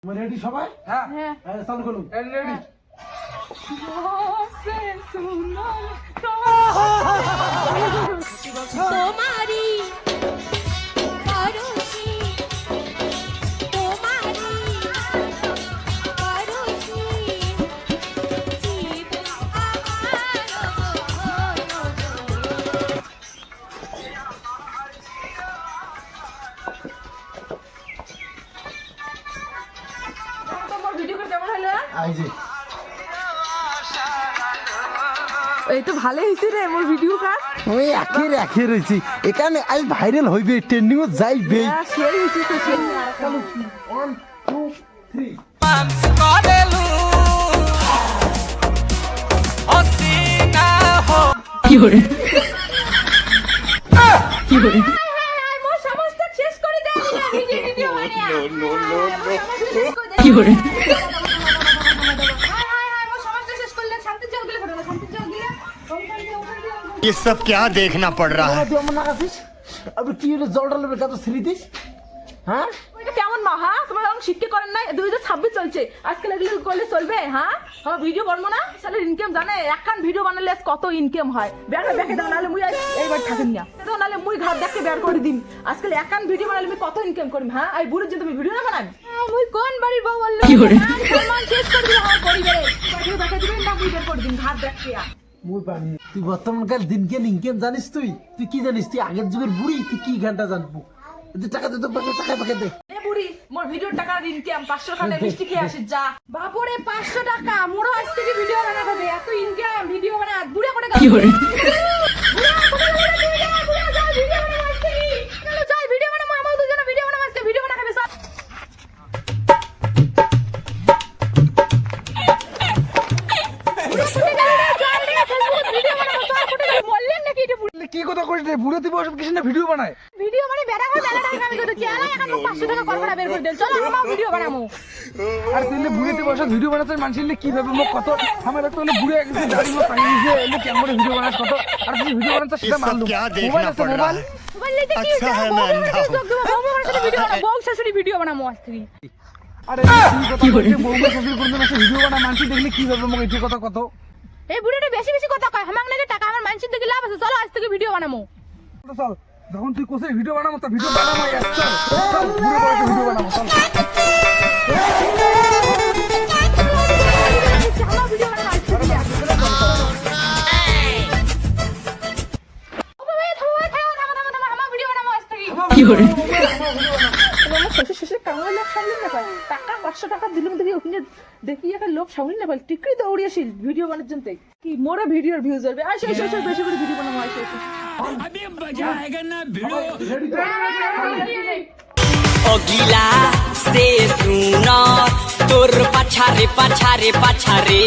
Ready সবাই? হ্যাঁ হ্যাঁ চালু করুন। রেডি। তোমারি পরশি তোমারি পরশি জীবন তোমার ভিডিও করে কেমন হলো? এই যে এই তো ভালোই হয়েছে রে মোর ভিডিও কাজ। ওই একে রয়েছি এখানে আজ ভাইরাল হইবে, ট্রেন্ডিং ও যাইবে। শেয়ার হয়েছে তো শেয়ার। 1 2 3 মোর সমস্ত শেষ করে দে ভিডিও বানিয়ে। কি করে মোর সমস্ত শেষ করলে শান্তি জল গেলে ঘটনা শান্তি জল গেলে ये सब क्या देखना पड़ रहा है। তুই না কাছিস আবে কি হলো জলটা লেবে কত শ্রী দিস? হ্যাঁ ওইটা কেমন মা? হ্যাঁ তোমার এখন শিক্ষা করেন নাই, 2026 চলছে, আজকাল এগুলো করলে চলবে? হ্যাঁ আমার ভিডিও বানাবো না, সালে ইনকাম জানে একখান ভিডিও বানালে আজ কত ইনকাম হয়। বেড়া দেখে দাও নাহলে মুই এইবার থাকেন না দাও নাহলে মুই ঘর দেখে বের করে দিন। আজকাল একখান ভিডিও বানালে আমি কত ইনকাম করি? হ্যাঁ এই বুড়ো যে তুমি ভিডিও না বানাবি, মুই কোন বাড়ির বউ বললো কি করে সম্মান শেষ করে দিলে আমার পরিবারে ভিডিও দেখা দিবেন না, মুই বের করে দিন ঘর দেখে। মুই পানি তুই বর্তমানকার দিনকে ইনকাম জানিস? তুই কি জানিস? তুই আগের যুগের বুড়ি, তুই কি ঘন্টা জানবো? এতে টাকা দে তো, টাকা পাকে দে। এ বুড়ি মোর ভিডিওর টাকার ইনকাম 500 টাকা মিষ্টি খেয়ে আসি যা। বাপরে 500 টাকা মোরও আজ থেকে ভিডিও বানাতে হবে, এত ইনকাম ভিডিও বানা বুড়ে করে কি করে কি কথা কইছ রে? বুড়ো তুই বসে কিছু না ভিডিও বানায়। ভিডিও মানে বেড়া হয় বেড়া টাকা আমি কত চালা এখন 500 টাকা করবনা বের করে দেন, চলো আমরা ভিডিও বানামু। আর তুই বুড়ো তুই বসে ভিডিও বানাতে মানুষের কিভাবে মুখ কত আমার তো বুড়ো একদম দাড়ি মুখ পাই গিয়ে এলে কেমন ভিডিও বানাস কত, আর তুই ভিডিও বানাতে ये সেটা सब মারলু। क्या মোবাইল देखना আছে, पड़ रहा মোবাইল। है। মোবাইল নিতে কি আচ্ছা, হ্যাঁ, বউ मैं अंधा हूँ। ভিডিও বানাবো, বউ শাশুড়ি ভিডিও বানামু আজ থেকে। আরে কি কথা কইছে? বউকে শাশুড়ি করতে বসে ভিডিও বানা মানুষ দেখলে কিভাবে মুখ এই কথা কত। এই বুড়িটা বেশি বেশি কথা কয়, হামাক নাকি টাকা আমার মানুষের দিকে লাভ আছে, চলো আজ থেকে ভিডিও বানামু। চল যখন তুই কোথায় ভিডিও বানাবো তা ভিডিও বানাবো, চল চল বুড়ো বসে ভিডিও বানাবো চল। আমার ভিডিও বানাবো আজ থেকে। ও বাবা থামো, আমার ভিডিও বানাবো আজ থেকে। কি করে? আমার শ্বশুর কামাই লোক সামনে না পায়, টাকা 500 টাকা দিলাম দেখি ওখানে দেখি একটা লোক সামনে না পায়, টিকরি দৌড়িয়েছিল ভিডিও বানার জন্য। কি মোরা ভিডিওর ভিউজ হবে, আসো আসো আসো বেশি করে ভিডিও বানাবো, আসো আসো। অগিলা সে শুন তোর পাছারে পাছারে পাছারে